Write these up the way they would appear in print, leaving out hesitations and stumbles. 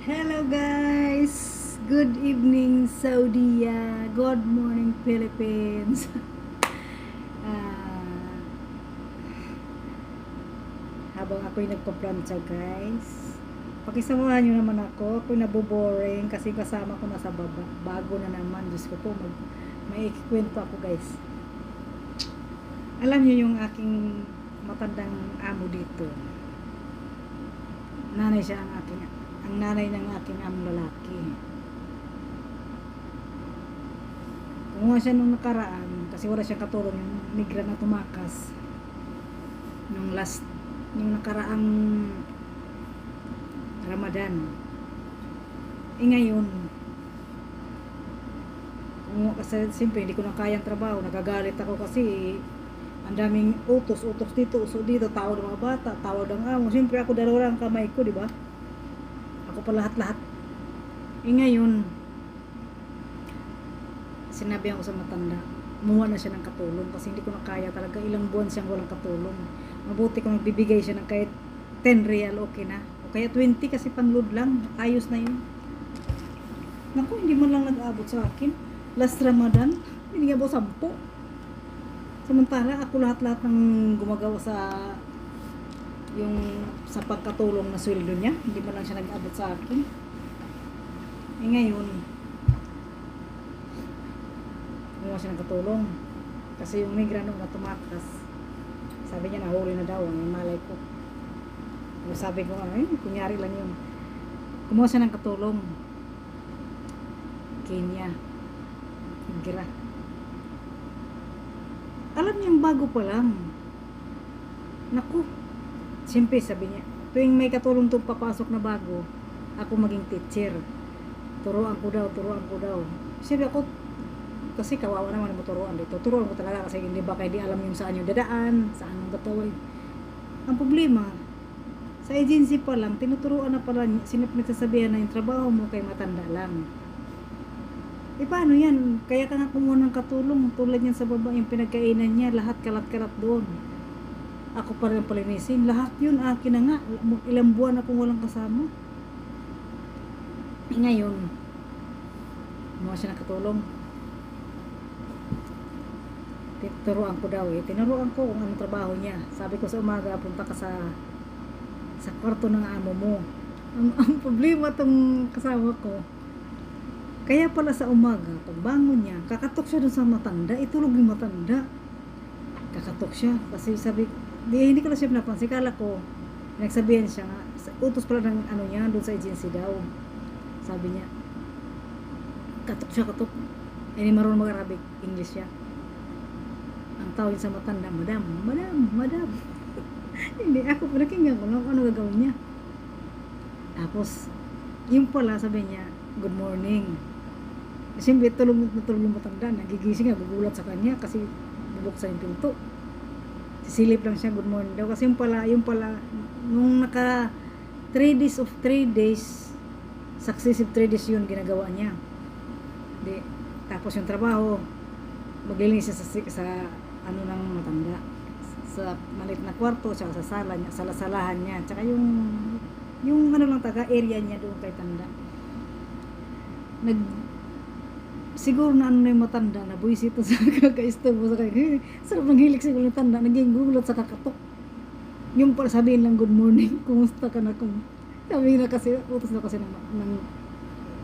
Hello guys! Good evening Saudi. Good morning Philippines. Ah, habang ako'y nagpa-plancha guys, pakisamahan nyo naman ako'y naboboring kasi kasama ko nasa baba. Bago na naman, Diyos ko po, may ikikwento ako guys. Alam nyo yung aking matandang amo dito. Nanay siya ang nanay ng aking among lalaki. Kumuha siya nung nakaraan kasi wala siyang katulong yung migra na tumakas yung nakaraang Ramadan. Ngayon kumuha kasi siyempre hindi ko na kayang trabaho, nagagalit ako kasi ang daming utos dito, uso dito, tawad ng mga bata, tawad ng amo. Siyempre ako dalawa lang kamay ko, di ba? Ako pa lahat-lahat. Ngayon, sinabi ako sa matanda, kumuha na siya ng katulong kasi hindi ko na kaya talaga. Ilang buwan siyang walang katulong. Mabuti kung nagbibigay siya ng kahit 10 real, okay na. O kaya 20 kasi panload lang, ayos na yun. Naku, hindi man lang nag-aabot sa akin. Last Ramadan, hindi nga ba 10? Samantala, ako lahat-lahat ng gumagawa sa pagkatulong na sweldo niya, hindi man lang siya nag-abot sa akin. Ngayon, kumuha siya ng katulong. Kasi yung migrano na tumakas, sabi niya nahuli na daw, ang malay ko. Sabi ko, kunyari lang yun. Kumuha siya ng katulong. Kenya. Migra. Alam niyang bago pa lang. Naku, siyempre sabi niya, tuwing may katulong itong papasok na bago, ako maging teacher. Turuan ko daw. Siyempre ako, kasi kawawa naman mo turuan dito. Turuan ko talaga kasi hindi ba kayo di alam yung saan yung dadaan, saan yung bataway. Ang problema, sa agency pa lang, tinuturuan na pala, nagsasabihan na yung trabaho mo kay matanda lang. Paano yan? Kaya ka nga kumuha ng katulong. Tulad yan sa baba, yung pinagkainan niya, lahat kalat-kalat doon. Ako pa rin palinisin. Lahat yun, akin na nga. Ilang buwan akong walang kasama. Ngayon, kumuha siya ng katulong. Tinuruan ko daw Tinuruan ko kung anong trabaho niya. Sabi ko sa umaga, punta ka sa kwarto ng amo mo. Ang problema tong kasama ko, kaya pala sa umaga, pagbangon niya, kakatok siya dun sa matanda, itulog yung matanda. Kakatok siya, kasi sabi, hindi ko na siya pinapansin, kala ko, nagsabihan siya nga, utos pala ng ano niya, dun sa agency daw. Sabi niya, katok, hindi marunong mag-Arabic, English siya. Ang tawag sa matanda, madam. Hindi, ako pinakinggan ko lang ano gagawin niya. Tapos, yung pala, sabi niya, good morning. Siyempre, tulog yung matanda, nagigising nga, gugulat sa kanya kasi bubuksan yung pinto. Sisilip lang siya, good morning daw. Kasi yung pala, nung naka 3 days, successive 3 days yun, ginagawa niya. Tapos yung trabaho, maglinis siya sa ano ng matanda. Sa malit na kwarto, tsaka sa sala niya, salasalahan niya, tsaka yung ano lang taga, area niya doon kay tanda. Siguro na ano na yung matanda na buwisito sa kakaistorbo sa kanya. Sarap ng hilik siguro ng tanda, naging gulat sa kakatok. Yung pala sabihin lang good morning, kumusta ka na kung sabihin na kasi, utos na kasi ng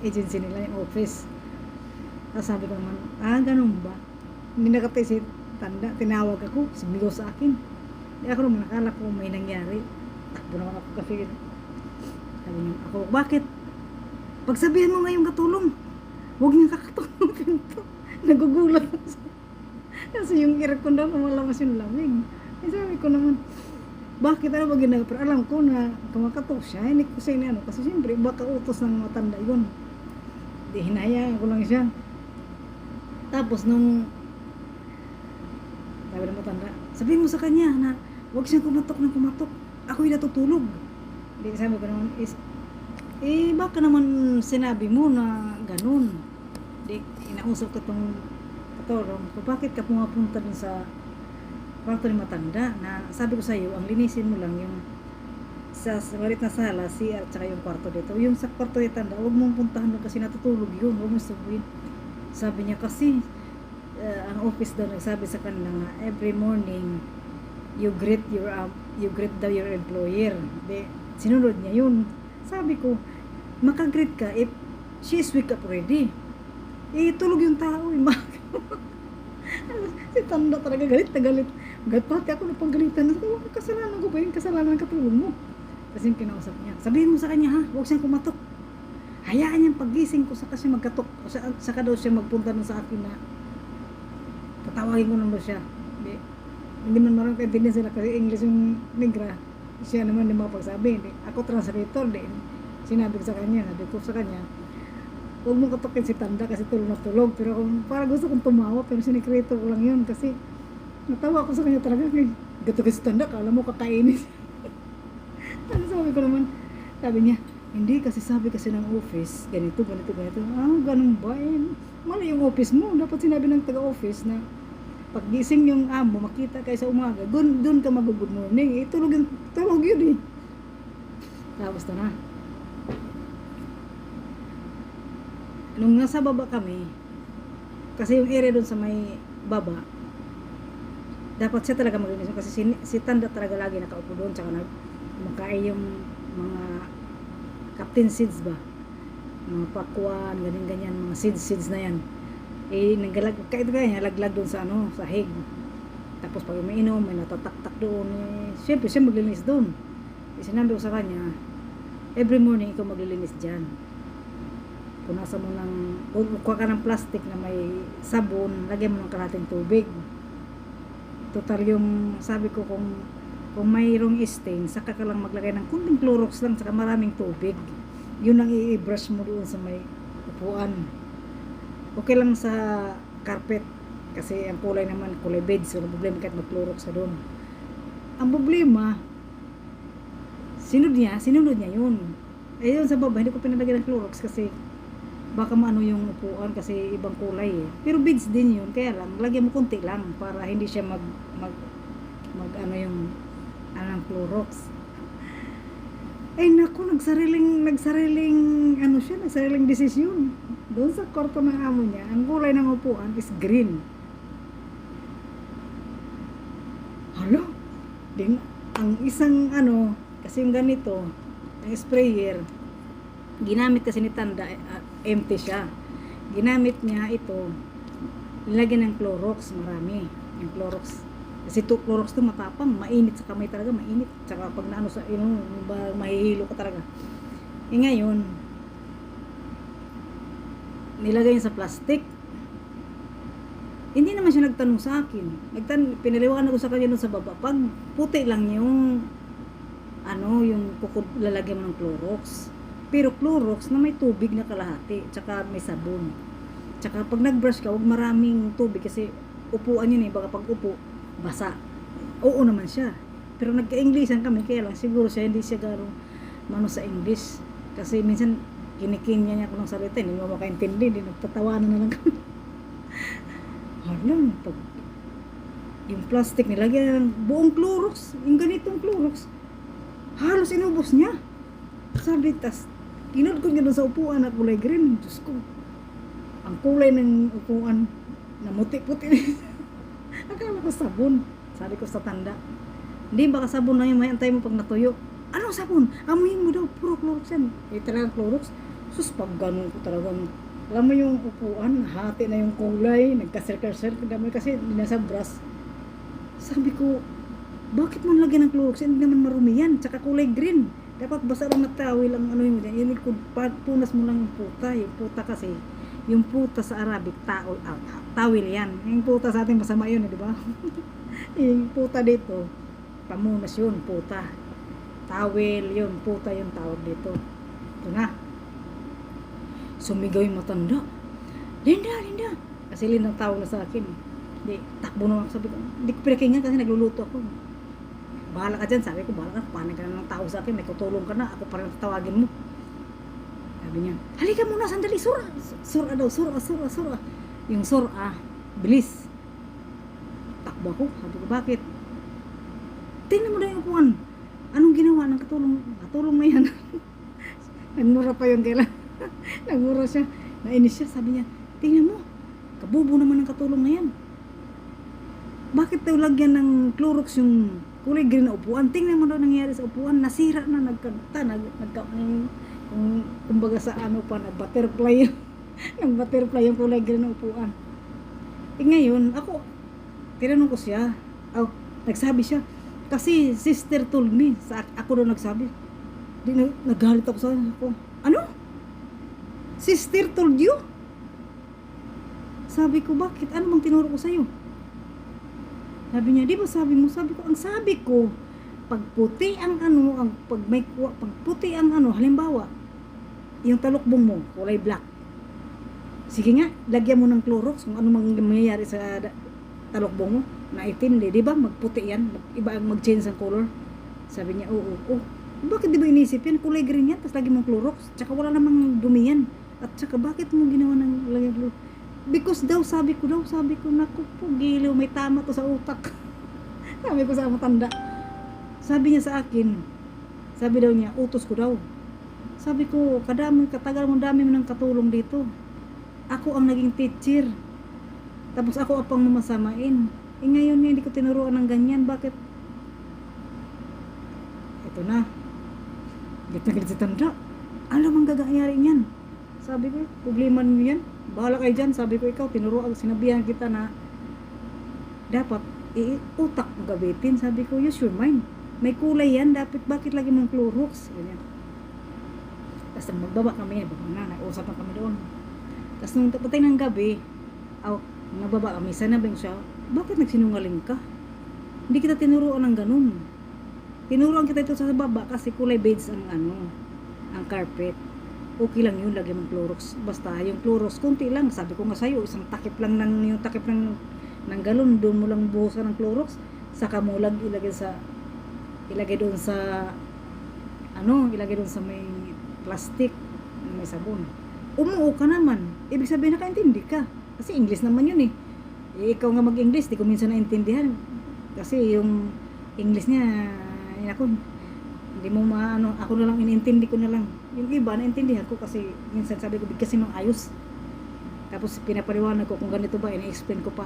agency nila, yung office. Tapos sabi ko naman, ganun ba? Hindi nakatay si tanda, tinawag ako, sumigaw sa akin. Di ako naman nakala ko may nangyari. Takbo naman ako kasi. Sabi niya, ako, bakit? Pagsabihan mo ngayong katulong, huwag niya kakatok ng pinto. Nagugulat na siya. Kasi yung aircon daw, lumalamas yung lamig. Sabi ko naman, bakit ano ba ginagawa? Pero alam ko na kumakatok siya, hindi ko siya ano. Kasi siyempre, baka utos ng matanda yun. Di hinayaan ko lang siya. Tapos nung sabi ng matanda, sabihin mo sa kanya na huwag siyang kumatok. Ako'y natutulog. Di sabi ko naman is, baka naman sinabi mo na ganun. Di, inausap ko itong katulong ko, bakit ka pumapunta dun sa kwarto ni matanda na sabi ko sa iyo, ang linisin mo lang yung sa malit na sala, CR, tsaka yung kwarto dito. Yung sa kwarto ni Tanda, huwag mong puntahan doon kasi natutulog yun. Huwag mong sabihin. Sabi niya kasi, ang office daw nagsabi sa kanila nga, every morning, you greet daw your employer. De, sinunod niya yun. Sabi ko, makagreet ka if she is wake up already. Eh, tulog yung tao. Si Tanda talaga galit na galit. Pati ako napanggalitan. Kasalanan ko ba yun? Kasalanan ng katulong mo. Kasi yung kinausap niya, sabihin mo sa kanya ha, huwag siyang kumatok. Hayaan niyang pagising ko saka siya magkatok. Saka daw siya magpunta nun sa akin na tatawagin ko naman siya. Hindi man marang kaintindihan sila kasi English yung negra. Siya naman yung mga pagsabi. Ako translator din. Sinabi ko sa kanya, huwag mong katokin si Tanda kasi tulog na tulog. Pero parang gusto kong tumawa pero sinikreto ko lang yun kasi natawa ko sa kanya talaga. Gatokin si Tanda, kala mo kakainis. Ano sabi ko naman? Sabi niya, hindi kasi sabi kasi ng office, ganito. Ganun ba? Mali yung office mo. Dapat sinabi ng taga-office na paggising yung amo, makita kayo sa umaga, doon ka mag-good morning. Tulog yun eh. Tapos na. Nung nasa baba kami, kasi yung area doon sa may baba, dapat siya talaga maglinis kasi si Tanda talaga lagi nakaupo doon tsaka kumakain yung mga captain seeds ba, mga pakwan, ganyan mga seeds na yan, kahit kaya laglag doon sa sahig. Tapos pag umiinom may natataktak doon, syempre siya maglilinis doon. Sinabi ko sa kanya, every morning ikaw maglilinis dyan, punasan mo kuha ka ng plastic na may sabon, lagyan mo ng kalahating tubig. Total yung sabi ko, kung mayroong stain, saka ka lang maglagay ng kunting Clorox lang saka maraming tubig. Yun ang i-brush mo doon sa may upuan. Okay lang sa carpet kasi ang kulay naman kulay beige, so problema kahit mag-Clorox sa doon. Ang problema, sinunod niya yun. Yun sa baba, hindi ko pinalagyan ng Clorox kasi baka maano yung upuan kasi ibang kulay eh. Pero beige din yun, kaya lang lagyan mo konti lang para hindi siya mag ng Clorox. Ay naku, nagsariling desisyon. Doon sa kwarto ng amo niya, ang kulay ng upuan is green. Hala, ang isang kasi yung ganito, ang sprayer, ginamit kasi ni Tanda, empty siya. Ginamit niya ito, nilagyan ng Clorox, marami. Yung Clorox. Kasi Clorox to matapang, mainit sa kamay talaga, mainit. Tsaka pag mahihilo ka talaga. Ngayon, nilagay niya sa plastic. Hindi naman siya nagtanong sa akin. Pinaliwanag ko sa kanya doon sa baba. Pag puti lang yung lalagyan mo ng Clorox. Pero Clorox na may tubig na kalahati, tsaka may sabon. Tsaka pag nag-brush ka, huwag maraming tubig kasi upuan yun eh, baka pag upo, basa. Oo naman siya. Pero nagka-Englishan kami, kaya lang siguro siya hindi siya sa English. Kasi minsan kinikinya niya ako ng salita, hindi mo makaintindi, hindi nagtatawanan na lang kami. Halang, pag yung plastic nilagyan ng buong Clorox, yung ganitong Clorox, halos inubos niya. Sabi, kinod ko niya doon sa upuan na kulay green. Diyos ko, ang kulay ng upuan na muti-puti. Akala ko sabon. Sabi ko sa Tanda, hindi baka sabon lang yung may antay mo pag natuyo. Anong sabon? Amuyin mo daw, puro Clorox yan. Talagang Clorox. Sus, pag ganun ko talagang, alam mo yung upuan, hati na yung kulay, nagka-circle-circle kasi nasa brush. Sabi ko, bakit mo lagyan ng Clorox? Hindi naman marumi yan, tsaka kulay green. Dapat basa lang natawil lang yung yan. Punas mo lang yung puta. Yung puta kasi, yung puta sa Arabic, tawil yan. Yung puta sa atin masama yun, di ba? Yung puta dito, pamunas yun, puta. Tawil yun, puta yung tawag dito. Ito na. Sumigaw yung matanda. Linda. Kasi Linda tawag na sa akin. Di, takbo na ako. Sabi ko, hindi ko pinakingan kasi nagluluto ako. Bahala ka dyan, sabi ko, bahala ka. Paano ka na ng tao sa akin, may tutulong ka na. Ako pa rin tatawagin mo. Sabi niya, halika muna, sandali, sura daw. Yung sura, bilis. Takbo ako. Sabi ko, bakit? Tingnan mo na yung upuan. Anong ginawa ng katulong? Katulong na yan. Nagmura pa yun kailan. Nagmura siya. Nainis siya. Sabi niya, tingnan mo. Kabubo naman ng katulong na yan. Bakit daw lagyan ng Clorox yung kulay green na upuan? Tingnan mo daw nangyayari sa upuan. Nasira na. Kumbaga sa ano pa na butterfly. Nag-butterfly yung kulay green na upuan. Ngayon, ako, tinanong ko siya. Nagsabi siya. Kasi sister told me. Ako daw nagsabi. Nagalit ako sa ako. Ano? Sister told you? Sabi ko, bakit? Ano bang tinuro ko sa'yo? Sabi niya, di ba sabi mo? Sabi ko, ang sabi ko, pag puti ang ano, pag puti ang ano, halimbawa, yung talukbong mo, kulay black. Sige nga, lagyan mo ng Clorox kung ano mangyayari sa talukbong mo na itim, di ba? Magputi yan, iba ang mag-change ang color. Sabi niya, oo. Bakit di ba inisip yan? Kulay green yan, tapos lagyan mong Clorox. Tsaka wala namang dumi yan. At tsaka bakit mo ginawa ng lagyan Clorox? Because daw, sabi ko, naku po, giliw, may tama to sa utak. Sabi ko sa matanda. Sabi niya sa akin, sabi daw niya, utos ko daw. Sabi ko, katagal mo dami mo ng katulong dito. Ako ang naging teacher. Tapos ako ang pang mamasamain. Ngayon hindi ko tinuruan ng ganyan. Bakit? Ito na. Galit si tanda. Alam ang gagayari niyan. Sabi ko, problema mo yan. Bahala kayo dyan. Sabi ko, ikaw, tinuruan, sinabihan kita na dapat utak mo gabitin. Sabi ko, use your mind. May kulay yan. Bakit lagi mong Clorox? Ganyan. Tapos magbaba kami. Nag-usap na kami doon. Tapos nung patay ng gabi, nagbaba kami. Sana ba siya? Bakit nagsinungaling ka? Hindi kita tinuruan ng ganun. Tinuruan kita ito sa baba kasi kulay beige ang carpet. Okay lang yun, lagyan mong Clorox. Basta yung Clorox, konti lang. Sabi ko nga sa'yo, isang takip lang yung takip ng galon, doon mo lang buhusan ng Clorox. Saka mo lang ilagay doon sa may plastic, may sabon. Umuo ka naman. Ibig sabihin nakaintindi ka. Kasi English naman yun eh. Ikaw nga mag-English, di ko minsan naintindihan. Kasi yung English niya, hindi mo ako na lang inintindi ko na lang. Yung iba naintindihan ko kasi minsan sabi ko bigkasin ng ayos. Tapos pinapaliwanag ko kung ganito ba, ini-explain ko pa.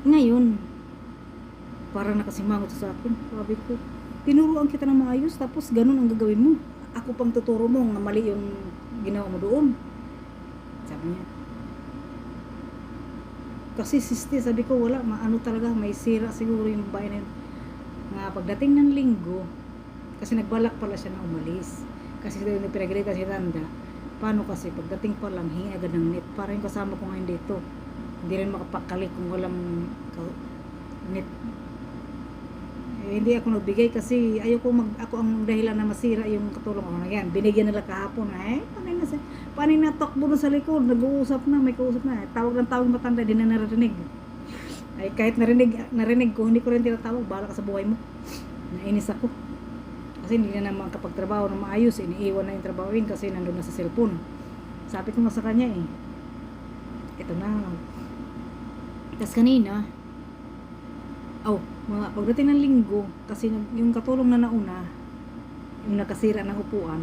Ngayon, parang nakasimangot sa akin. Sabi ko, tinuruan kita ng maayos tapos ganun ang gagawin mo. Ako pang tuturo mo nga mali yung ginawa mo doon. Sabi niya. Kasi sabi ko wala, talaga, may sira siguro yung bahay na yun. Nga pagdating ng linggo, kasi nagbalak pala siya na umalis. Kasi yung pinagalitan si Randa, paano kasi pagdating pa lang, hingi agad ng net. Para yung kasama ko ngayon dito, hindi rin makapakalik kung walang net. Hindi ako nagbigay kasi ako ang dahilan na masira yung katulong ko. Yan, binigyan nila kahapon. Panay na takbo na sa likod, nag-uusap na, may kausap na. Tawag ng tawag matanda, hindi na narinig. Ay kahit narinig ko, hindi ko rin tinatawag, bahala ka sa buhay mo. Nainis ako. Kasi hindi na naman kapag trabaho na maayos, iniiwan na yung trabahoin kasi nandun na sa cellphone. Sabi ko nga sa kanya ito na. Tapos kanina, pagdating ng linggo, kasi yung katulong na nauna, yung nakasira ng upuan,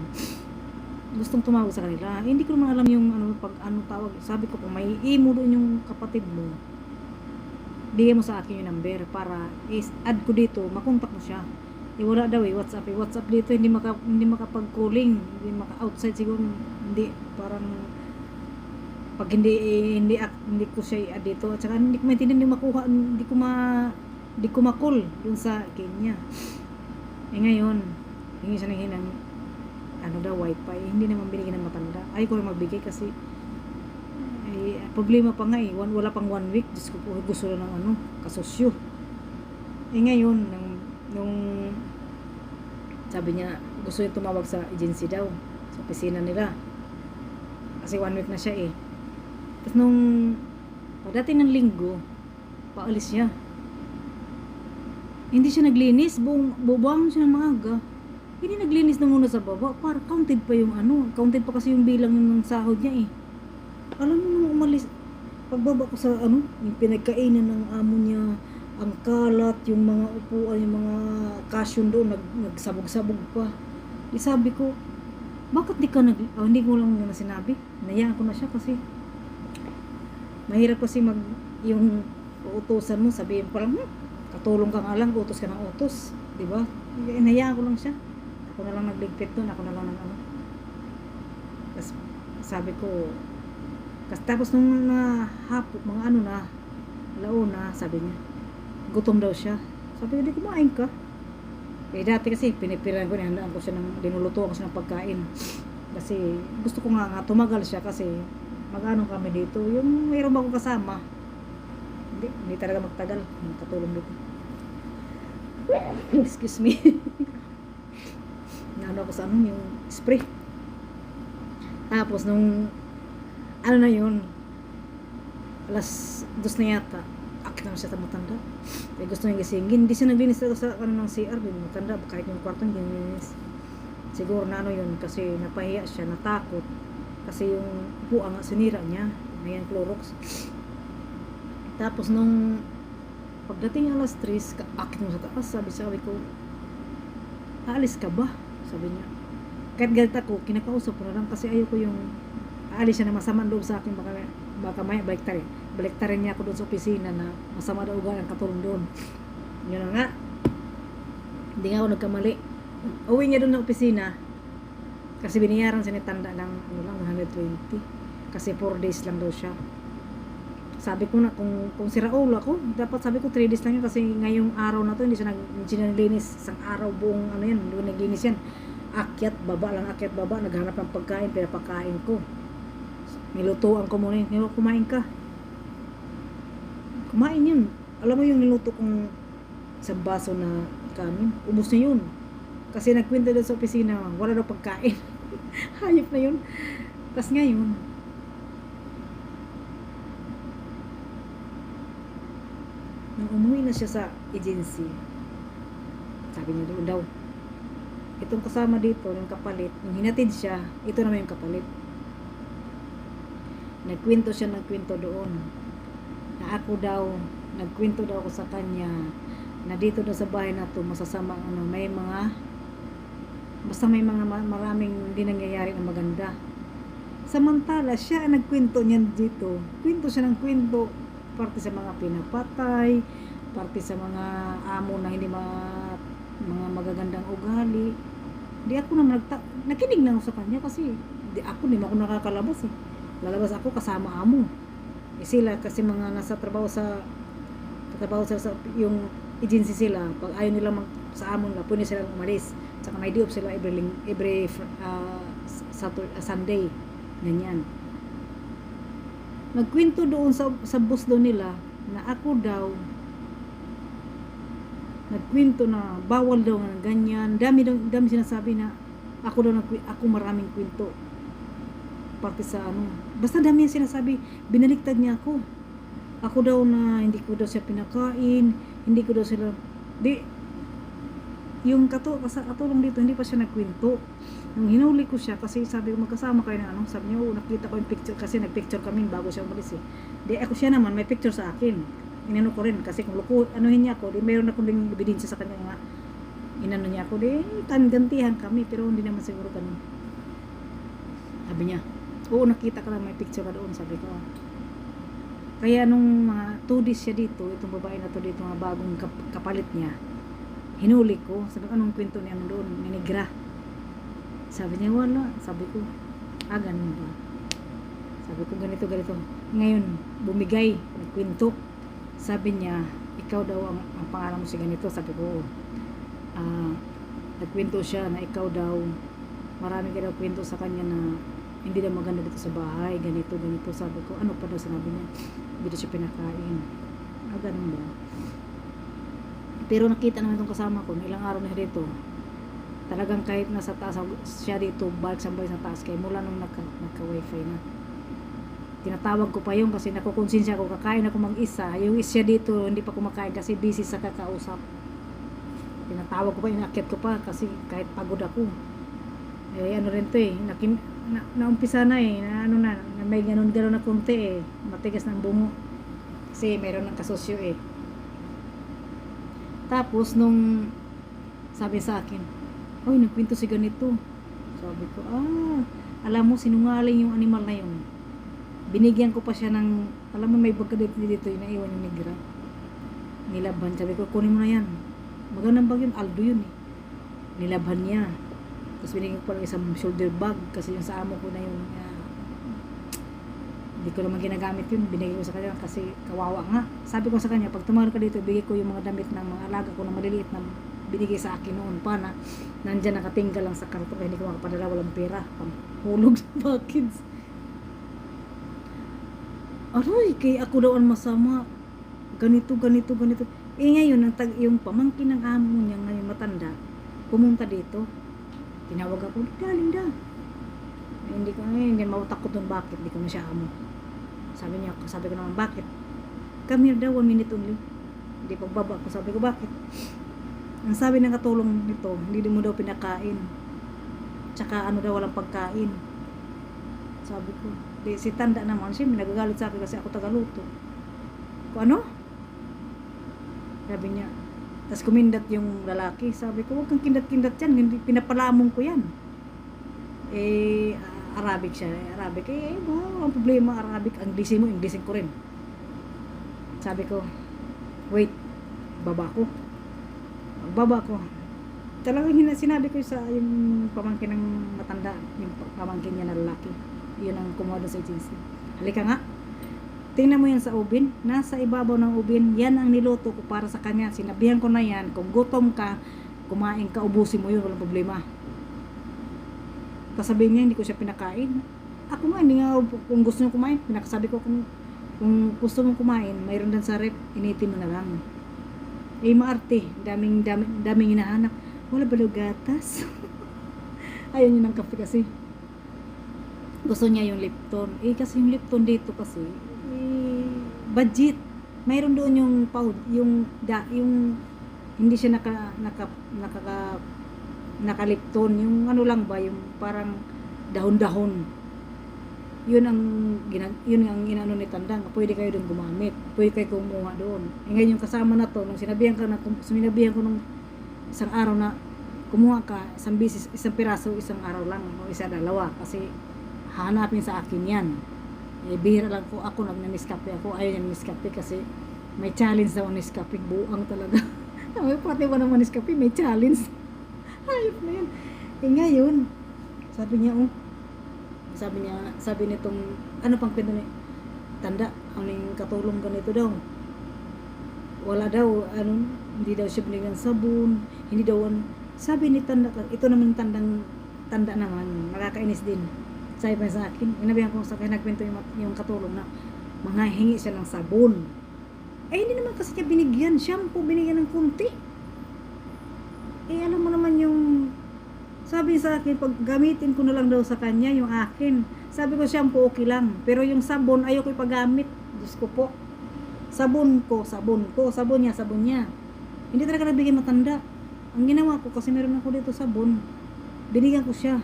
gustong tumawag sa kanila. Hindi ko naman alam yung tawag. Sabi ko, kung may imo doon yung kapatid mo, bigyan mo sa akin yung number para add ko dito, makontak mo siya. Wala daw WhatsApp dito, hindi makapag-calling, hindi maka-outside siguro, hindi, parang pag hindi ko siya i-add dito, at saka hindi ko maintindihan, hindi ko ma-call dun sa Kenya. Ngayon, hingi siya ng wifi, hindi naman binigyan ng matanda. Ayaw ko rin magbigay kasi problema pa nga wala pang 1 week. Diyos ko po, gusto lang ng kasosyo. Ngayon, nung sabi niya, gusto niya tumawag sa agency daw, sa opisina nila. Kasi 1 week na siya Tapos nung pagdating ng linggo, paalis siya. Hindi siya naglinis, bubuang siya ng maaga. Hindi naglinis na muna sa baba, para counted pa yung counted pa kasi yung bilang yung sahod niya Alam mo nung umalis, pagbaba ko sa yung pinagkainan ng amo niya, ang kalat, yung mga upuan, yung mga cushion doon, nagsabog-sabog pa. Di sabi ko, bakit di ka hindi ko lang na sinabi. Nayaan ko na siya kasi mahirap kasi yung uutusan mo, sabihin pa lang, katulong ka nga lang, utos ka ng utos. Diba? Nayaan ko lang siya. Ako na lang nagligpit doon, ako na lang Tapos sabi ko, tapos nung hapon, mga launa, sabi niya, gutom daw siya. Sabi ko, di kumain ka. Dati kasi pinipiran ko, nihandaan ko siya dinulutuan ko siya ng pagkain. Kasi gusto ko nga tumagal siya kasi kami dito. Yung mayroon akong kasama. Hindi talaga magtagal. Katulong dito. Excuse me. Naano ako sa yung spray. Tapos nung na yun, alas 2 na yata, akit naman siya sa matanda. Kaya gusto niya gisingin. Hindi siya naglinis sa ng CR. Matanda, kahit yung kwartong gininis. Siguro na yun, kasi napahiya siya, natakot. Kasi yung upuan nga sinira niya. Ayan, Clorox. Tapos nung pagdating alas 3, akit naman sa taas, sabi ko, aalis ka ba? Sabi niya. Kahit galit ako, kinakausap ko na lang kasi ayoko yung aalis siya na masama loob sa akin, baka may baliktarin niya ako doon sa opisina na masama daw ugali ang katulong doon. Yun na nga, hindi nga ako nagkamali. Uwi niya doon sa opisina kasi binayaran siya ni Tanda ng 120 kasi 4 days lang daw siya. Sabi ko na kung si Raul ako, dapat sabi ko 3 days lang yun kasi ngayong araw na to hindi siya naglinis isang araw buong yan, hindi naglinis yan. Akyat baba, naghanap ng pagkain, pinapakain ko. Nilutuan ko muna yun. Kumain ka. Kumain yun. Alam mo yung niluto kong isang baso na kanin? Ubus na yun. Kasi nagkwento doon sa opisina, wala daw pagkain. Hayop na yun. Tapos ngayon, nung umuwi na siya sa agency, sabi niya doon daw, itong kasama dito, yung kapalit, yung hinatid siya, ito naman yung kapalit. Nagkwento doon na ako daw, nagkwento daw ako sa kanya na dito daw sa bahay na to masasamang may mga maraming hindi nangyayari na maganda. Samantala siya ang nagkwento niyan dito, kwento siya ng kwento, parte sa mga pinapatay, parte sa mga amo na hindi mga magagandang ugali. Di ako naman nakinig lang ako sa kanya kasi di ako nakakalabas eh. Lalabas ako kasama amo. Sila kasi mga nasa trabaho sa yung agency sila. Pag ayaw nila sa amo nila, pwede silang umalis. Saka may day-off sila every Sunday. Ganyan. Nagkwento doon sa boss daw nila na ako daw nagkwento na bawal daw ng ganyan. Dami sinasabi na ako maraming kwento. Parte sa basta dami yung sinasabi, binaliktad niya ako. Ako daw na hindi ko daw siya pinakain, hindi ko daw sila yung katulong dito, hindi pa siya nagkwento. Nung hinuli ko siya, kasi sabi ko magkasama kayo na sabi niya, nakita ko yung picture, kasi nagpicture kami bago siya umalis eh. Ako siya naman, may picture sa akin. Inano ko rin, kasi kung anuhin niya ako, mayroon akong ding ebidensya sa kanya nga, inano niya ako, gantihan kami, pero hindi naman siguro ganun. Sabi niya, oo, nakita ka lang, may picture ka doon, sabi ko. Kaya nung mga 2 days siya dito, itong babae na to dito, mga bagong kapalit niya, hinuli ko, sabi ko, anong kwento niya doon, ninigra. Sabi niya, wala. Sabi ko, ganun ba? Sabi ko, ganito. Ngayon, bumigay, nagkwento. Sabi niya, ikaw daw ang pangalan mo si ganito. Sabi ko, nagkwento siya na ikaw daw, marami ka daw kwento sa kanya na hindi daw maganda dito sa bahay, ganito. Sabi ko, ano pa daw sinabi niya? Dito siya pinakain. Ganun ba? Pero nakita naman itong kasama ko, ilang araw na dito, talagang kahit nasa taas siya dito, balik sa bahay sa taas, kaya mula nung nagka-wifi na. Tinatawag ko pa yun kasi nakukonsensya ako, kakain ako mag-isa. Yung isya dito, hindi pa kumakain kasi busy sa kakausap. Tinatawag ko pa, inakit ko pa kasi kahit pagod ako. Ano rin to naumpisa na na may ganun na konti matigas ng bungo. Kasi mayroon ng kasosyo Tapos nung sabi sa akin, "Oy, nagkwento si ganito." Sabi ko, alam mo sinungaling yung animal na yun. Binigyan ko pa siya ng, alam mo may dito yung naiwan yung negra. Nilabhan, sabi ko, kunin mo na yan. Magandang bag yun, Aldo yun eh. Nilabhan niya. Tapos binigyan ko pa ng isang shoulder bag kasi yung sa amo ko na yun. Hindi ko naman ginagamit yun. Binigay ko sa kanya kasi kawawa nga. Sabi ko sa kanya, pag tumagal ka dito, bigay ko yung mga damit ng mga alaga ko na maliliit na binigay sa akin noon pa na nandyan nakatinggal lang sa karton kaya hindi ko makapadala, walang pera. Hulog sa package. Aroy, kay ako daw ang masama. Ganito. Eh ngayon, yung pamangkin ng amo niya ngayon matanda, pumunta dito. Tinawag ako, "Darling da." Hindi ko, hindi mautakot doon, bakit? Hindi ko na siya amo. Sabi ko naman, bakit? "Come here daw, 1 minute only." Hindi pagbaba ko, sabi ko, bakit? Ang sabi ng katulong nito, hindi mo daw pinakain. Tsaka ano daw, walang pagkain. Sabi ko, si tanda naman, siya nagagalit sa akin kasi ako tagaluto. Kung ano? Sabi niya, tas kumindat yung lalaki. Sabi ko, huwag kang kindat-kindat yan, hindi, pinapalamong ko yan. Arabic siya. Arabic, ang problema, Arabic. Anglesin mo, Inglesin ko rin. Sabi ko, wait, baba ko. Pagbaba ko, talagang sinabi ko sa yung pamangkin ng matanda, yung pamangkin niya na lalaki. Yun ang kumuha sa agency. Halika nga. Tingnan mo yan sa ubin. Nasa ibabaw ng ubin, yan ang niluto ko para sa kanya. Sinabihan ko na yan, kung gutom ka, kumain ka, ubusin mo yun, walang problema. Kasabihin niya, hindi ko siya pinakain. Ako nga, hindi nga, kung gusto niyo kumain, pinakasabi ko kung gusto mong kumain, mayroon din sa rep, initin mo na lang. Maarte, daming hinahanap. Wala ba daw gatas? Ayaw niya ng kape kasi. Gusto niya yung Lipton. Kasi yung Lipton dito kasi, budget. Mayroon doon yung hindi siya nakalipton, yung ano lang ba, yung parang dahon-dahon. Yun ang inano ni Tandang, pwede kayo doon gumamit, pwede kayo kumuha doon. Ngayon yung kasama na to, nung sinabihan ko nung isang araw na kumuha ka, isang piraso, isang araw lang, o dalawa, kasi hahanapin sa akin yan. Bihira lang ko, ako nag-Nescafe ako, ayaw yung Nescafe kasi may challenge daw ang Nescafe, buang talaga. Pati ba naman Nescafe, may challenge. Hayop na yun. Ngayon, sabi nitong, ano pang kwento ni Tanda, ang katulong ganito daw. Wala daw, hindi daw siya binigyan sabon, hindi daw, sabi ni Tanda, ito naman Tanda naman, nakakainis din. Sabi pa sa akin, inabihan ko sa akin, nagkwento yung katulong na manghihingi siya ng sabon. Hindi naman kasi niya binigyan, shampoo, binigyan ng kunti. Alam mo naman yung, sabi sa akin, pag gamitin ko na lang daw sa kanya, yung akin. Sabi ko, shampoo okay lang. Pero yung sabon, ayoko ipagamit. Diyos ko po. Sabon niya. Hindi talaga nabigyan matanda. Ang ginawa ko, kasi meron ako dito sabon, binigyan ko siya.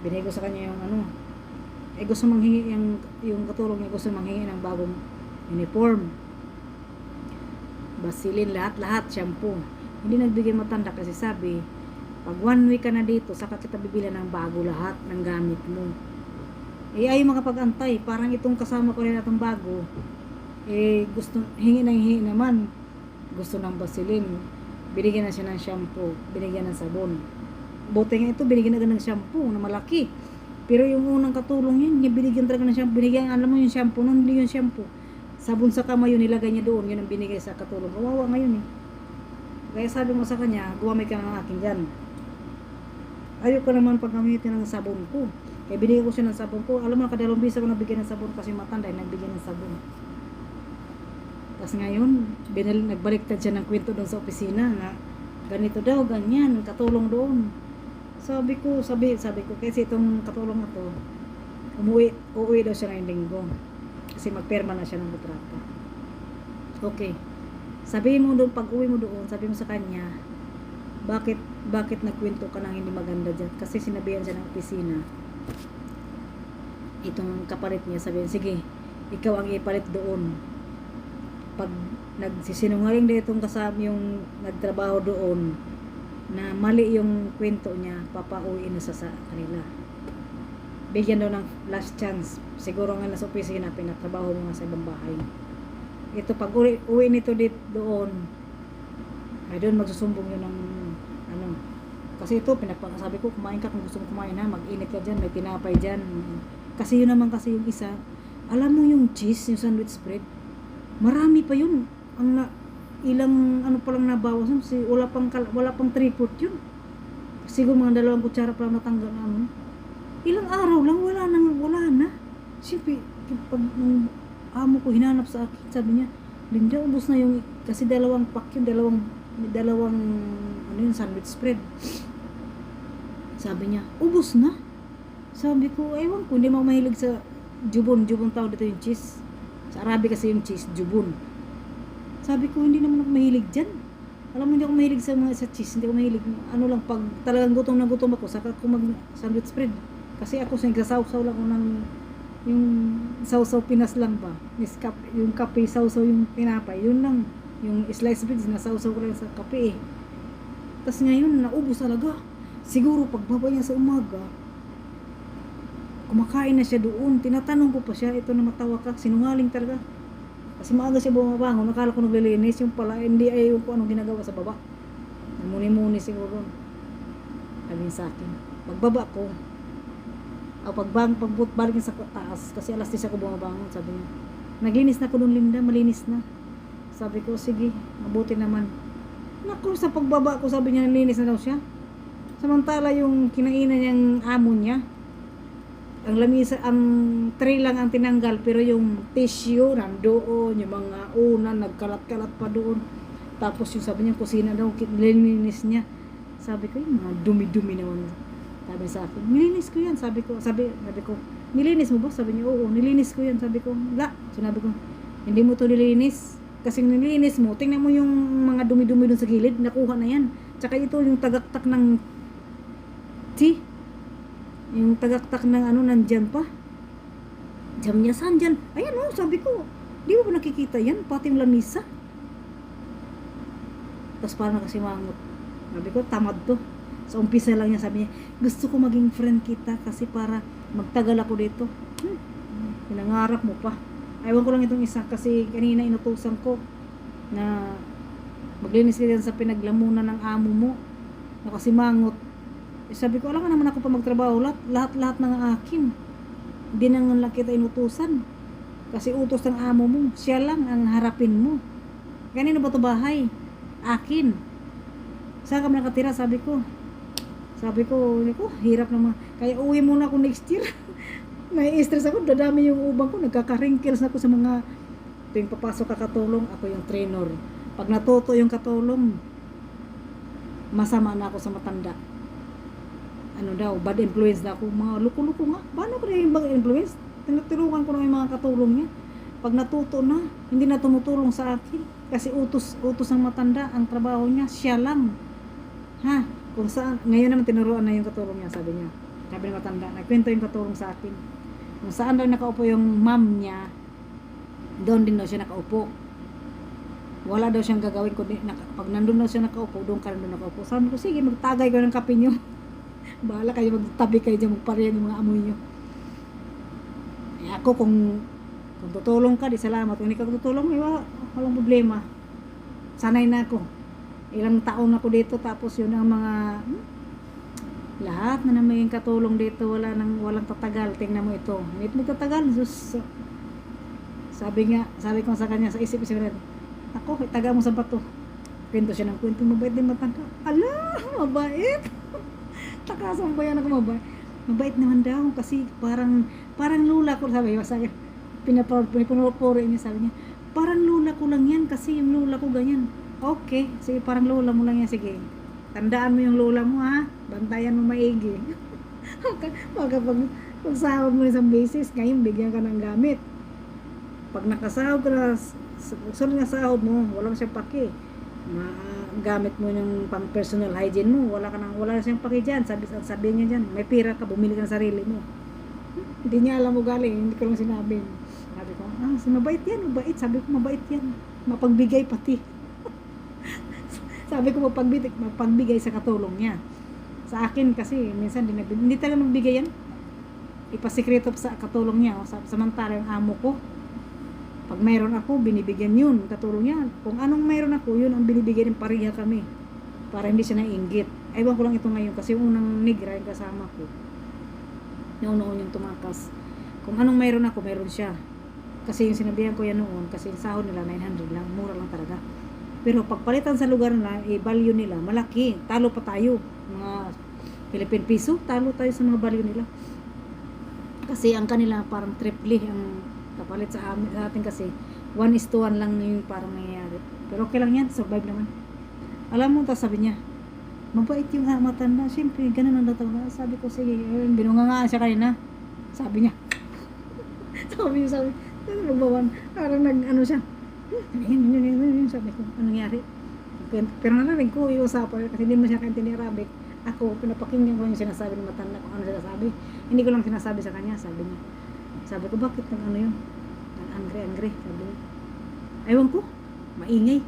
Binigay ko sa kanya yung gusto manghingi yung katulong niya, gusto manghingi ng bagong uniform, Vaseline, lahat, shampoo. Hindi nagbigay matanda kasi sabi, pag 1 week ka na dito, saka kita bibilan ng bago lahat ng gamit mo. Ayaw makapag-antay, parang itong kasama ko rin itong bago, gusto, hingi naman, gusto ng Vaseline, binigyan na siya ng shampoo, binigyan ng sabon. Buti nga ito, binigyan agad ng shampoo na malaki. Pero yung unang katulong yan, binigyan talaga ng shampoo. Binigyan, alam mo yung shampoo, nun hindi yung shampoo. Sabon sa kamay yun, nilagay niya doon, yun ang binigay sa katulong. Kawawa ngayon eh. Kaya sabi mo sa kanya, gumamit ka ng akin dyan. Ayoko naman paggamitin ng sabon ko. Kaya binigyan ko siya ng sabon ko. Alam mo, kadalawang bisa ko nabigyan ng sabon kasi matanda, nagbigyan ng sabon. Tapos ngayon, nagbaliktad siya ng kwento doon sa opisina na ganito daw, ganyan, katulong doon. Sabi ko, kasi itong katulong na to, uuwi daw siya ngayong linggo. Kasi magperma na siya ng kontrata. Okay. Sabihin mo doon, pag uwi mo doon, sabi mo sa kanya, bakit nagkwento ka ng hindi maganda dyan? Kasi sinabihan siya ng opisina. Itong kapalit niya, sabihin, sige, ikaw ang ipalit doon. Pag nagsisinungaling din itong kasama yung nagtrabaho doon na mali yung kwento niya, papauwiin na sa kanila. Bigyan daw ng last chance. Siguro nga nasa opisina, pinatrabaho mo nga sa ibang bahay. Ito, pag uwi nito doon, ay doon magsusumbong yun ng ano. Kasi ito, sabi ko, kumain ka kung gusto mo kumain ha, mag-init ka dyan, may tinapay dyan. Kasi yun naman kasi yung isa, alam mo yung cheese, yung sandwich spread, marami pa yun. Ilang ano pa lang nabawas, wala pang 3/4 yun. Siguro mga 2 kutsara pa lang natanggal na ano. Ilang araw lang, wala na. Siyempre, pag nung amo ko hinanap sa akin, sabi niya, Linda, ubos na yung, kasi 2 pack yun, dalawang ano yun, sandwich spread. Sabi niya, ubos na. Sabi ko, ewan ko, hindi mo mahilig sa jubon tawag dito yung cheese. Sa Arabic kasi yung cheese, jubon. Sabi ko, hindi naman ako mahilig dyan. Alam mo, hindi ako mahilig sa cheese, hindi ako mahilig. Ano lang, pag talagang gutom na gutom ako, saka ako mag-sandwich spread. Kasi ako nagsasaw-saw lang ako ng, yung saw-saw Pinas lang ba? Yung kape, saw-saw yung tinapay, yun lang. Yung slice bread, nasaw-saw ko lang sa kape eh. Tapos ngayon, naubos talaga. Siguro, pagbaba niya sa umaga, kumakain na siya doon. Tinatanong ko pa siya, ito na matawa ka, sinungaling talaga. Kasi maaga siya bumabangon, nakala ko naglilinis, yung pala, hindi ay yung kung anong ginagawa sa baba. Namuni-muni siguro. Sabi sa akin, pagbaba ko, pagbalik sa taas, kasi alas 10 ako bumabangon, sabi niya, naglinis na ko doon Linda, malinis na. Sabi ko, sige, mabuti naman. Naku, sa pagbaba ko, sabi niya, nalinis na daw siya. Samantala yung kinainan niyang amo niya, ang lamisa, ang tray lang ang tinanggal, pero yung tissue nandoon, yung mga unan nagkalat-kalat pa doon. Tapos yung sabi niya kusina daw, nilinis niya. Sabi ko, yung mga dumi-dumi naman. Sabi sa akin, nilinis ko yan. Sabi ko, nilinis mo ba? Sabi niya, oo, nilinis ko yan. Sabi ko, la. Sinabi ko, hindi mo to nilinis. Kasi nilinis mo, tingnan mo yung mga dumi-dumi doon sa gilid, nakuha na yan. Tsaka ito yung tagaktak ng tea. Yung tagaktak ng ano, nandyan pa. Sabi niya, saan dyan? Ayan o, sabi ko, di mo ba nakikita yan? Pati yung lamisa. Tapos parang nakasimangot. Sabi ko, tamad to. Sa umpisa lang niya, sabi niya, gusto ko maging friend kita kasi para magtagal ako dito. Pinangarap mo pa. Ayaw ko lang itong isa kasi kanina inutusan ko na maglinis ka dyan sa pinaglamunan ng amo mo. Nakasimangot. Sabi ko, alam ka naman ako pa magtrabaho, lahat ng akin. Hindi na nga lang kita inutusan. Kasi utos ng amo mo, siya lang ang harapin mo. Kanino ba ito bahay? Akin. Saan ka nakatira? Sabi ko, hirap naman. Kaya uwi muna ako next year. Nai-stress ako, dadami yung ubang ko. Nagkaka-wrinkles na ako sa mga tuwing papasok kakatulong, ako yung trainer. Pag natuto yung katulong, masama na ako sa matanda. Ano daw, bad influence na ako, mga luko-luko nga. Paano ko na yung bad influence? Tinutulungan ko na yung mga katulong niya. Pag natuto na, hindi na tumutulong sa akin. Kasi utos ng matanda, ang trabaho niya, siya lang. Ha? Kung saan, ngayon naman tinuruan na yung katulong niya, sabi niya. Sabi ng matanda, nagkwento yung katulong sa akin. Kung saan daw nakaupo yung mom niya, doon din daw siya nakaupo. Wala daw siyang gagawin, kundi pag nandun daw siya nakaupo, doon ka nandun nakaupo. Sabi ko, sige, magtagay ko ng kape niyo. Bahala kayo, magtabi kayo dyan, magparehan yung mga amoy nyo. Ako, kung tutulong ka, di salamat. Kung hindi ka tutulong, walang problema. Sanay na ako. Ilang taon ako dito, tapos yun ang mga lahat na maging katulong dito, walang tatagal. Tingnan mo ito. Hindi magtatagal. Sabi ko sa kanya, sa isip-isip rin, ako, taga mo sa bato. Kwento siya ng kwento, mabait din matanda. Ala, mabait. Takasan ba yan ako mabait? Mabait naman daw kasi parang lula ko, sabi niya, pinapuri niya, sabi niya, parang lula ko lang yan kasi yung lula ko ganyan. Okay, sige, parang lula mo lang yan, sige. Tandaan mo yung lula mo ha, bantayan mo maigi. Pag sahod mo isang basis, ngayon bigyan ka ng gamit. Pag nakasahod ka na, sunod nga sahod mo, wala siyang paki. Gamit mo yung pang personal hygiene mo, wala na siyang paki dyan. Sabi niya dyan, may pira ka, bumili ka ng sarili mo. Hindi niya alam mo galing, hindi ko lang sinabi. Sabi ko, Mabait yan, mabait. Sabi ko, mabait yan. Mapagbigay pati. Sabi ko, mapagbigay sa katulong niya. Sa akin kasi, minsan hindi talaga magbigay yan. Ipasikreto sa katulong niya. Samantala yung amo ko, pag mayroon ako, binibigyan yun, katulong niya. Kung anong mayroon ako, yun ang binibigyan ng pareha kami. Para hindi siya naiinggit. Ewan ko lang ito ngayon kasi yung unang negra yung kasama ko. Yung noon yung tumakas. Kung anong mayroon ako, mayroon siya. Kasi yung sinabihan ko yan noon, kasi yung sahod nila 900 lang, mura lang talaga. Pero pagpalitan sa lugar nila, value nila, malaki. Talo pa tayo. Mga Philippine piso, talo tayo sa mga value nila. Kasi ang kanila parang triple ang kapalit sa atin kasi 1:1 lang yung parang nangyayari. Pero okay lang yan, survive naman. Alam mo, tapos sabi niya, mabait yung matanda. Siyempre, ganun ang datang na. Sabi ko, sige, binunga nga siya kanina. Sabi niya, sabi, magbawan. Parang ano siya. Sabi ko, anong nangyari? Pero nalaring ko yung usapan kasi hindi mo siya kaintindi Arabic. Ako, pinapakinggan ko yung sinasabi ng matanda kung ano sinasabi. Hindi ko lang sinasabi sa kanya, sabi niya. Sabi ko, bakit nang ano yun? Angry, sabi niya. Ewan ko, maingay.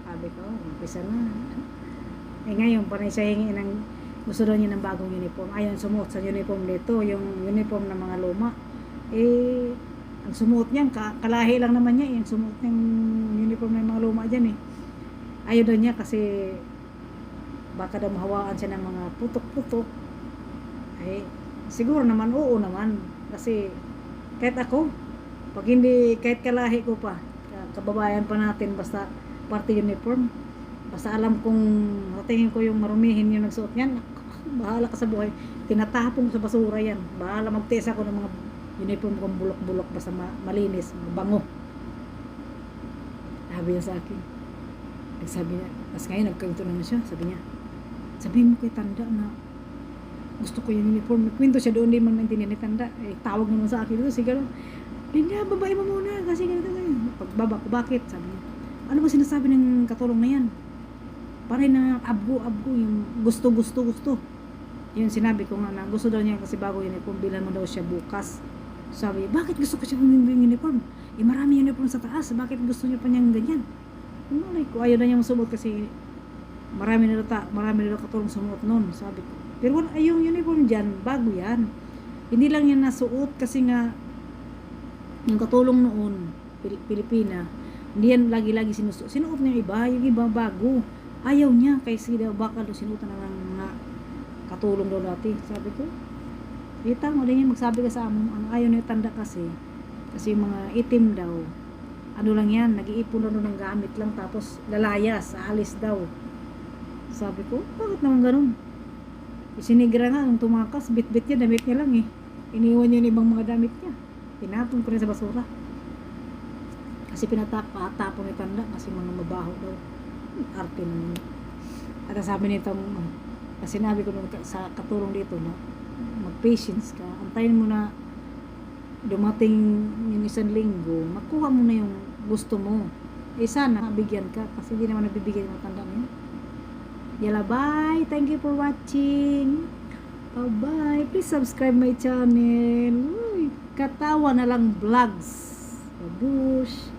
Sabi ko, umpisa na. Ngayon, panay siya hingi ng, gusto daw niya ng bagong uniform. Ayun, sumuot sa uniform dito, yung uniform ng mga luma. Ang sumuot niyan, kalahi lang naman niya, yung sumuot ng uniform ng mga luma dyan Ayaw daw niya kasi baka daw mahawaan siya ng mga putok-putok. Siguro naman, oo naman. Kasi, kahit ako, pag hindi, kahit kalahi ko pa, kababayan pa natin, basta party uniform, basta alam kong tingin ko yung marumihin yung nagsuot niyan, bahala ka sa buhay, tinatapong sa basura yan, bahala magtiis ako ng mga uniform kong bulok-bulok, basta malinis, mabango. Sabi niya sa akin, sabi niya, tapos ngayon nagkwento naman siya, sabihin mo kay Tanda na gusto ko yung uniform. Nagkwento siya doon, di man maintindihan ni Tanda. Tawag naman sa akin dito, siguro, Linda, babae mo muna, kasi ganito ngayon. Pagbaba ko, bakit? Sabi niya, ano ba sinasabi ng katulong na yan? Parang na abgo, yung gusto. Yun, sinabi ko nga na gusto daw niya kasi bago uniform, bilan mo daw siya bukas. Sabi, bakit gusto ko siya yung uniform? Marami uniform sa taas, bakit gusto niya pa niyang ganyan? Malay ko, ayaw na niya masubot kasi marami na katulong sumuot noon, sabi ko. Pero yung uniform dyan, bago yan. Hindi lang yan nasuot kasi nga yung katulong noon, Pilipina, hindi yan lagi-lagi sinusuot. Sinuot niya yung iba bago. Ayaw niya, kasi daw baka daw sinuotan ng mga katulong daw dati. Sabi ko, tama din yan, magsabi ka sa amo. Ang ayaw niya Tanda kasi yung mga itim daw, ano lang yan, nag-iipon na ng gamit lang, tapos lalayas, aalis daw. Sabi ko, bakit naman ganun? Isinigra nga, nung tumakas, bit-bit niya, damit niya lang iniwan niya yung ibang mga damit niya. Tinapon ko rin sa basura. Kasi patapon ni Tanda kasi mga mabaho daw. Arte naman. At sabi nitong, kasi sinabi ko sa katulong dito na mag-patience ka. Antayin mo na dumating yung isang linggo, makuha mo na yung gusto mo. Sana bigyan ka kasi hindi naman nabibigyan ng Tanda niya. Yala, bye! Thank you for watching! Bye-bye! Please subscribe my channel. Uy, Katawa na lang vlogs. Babush!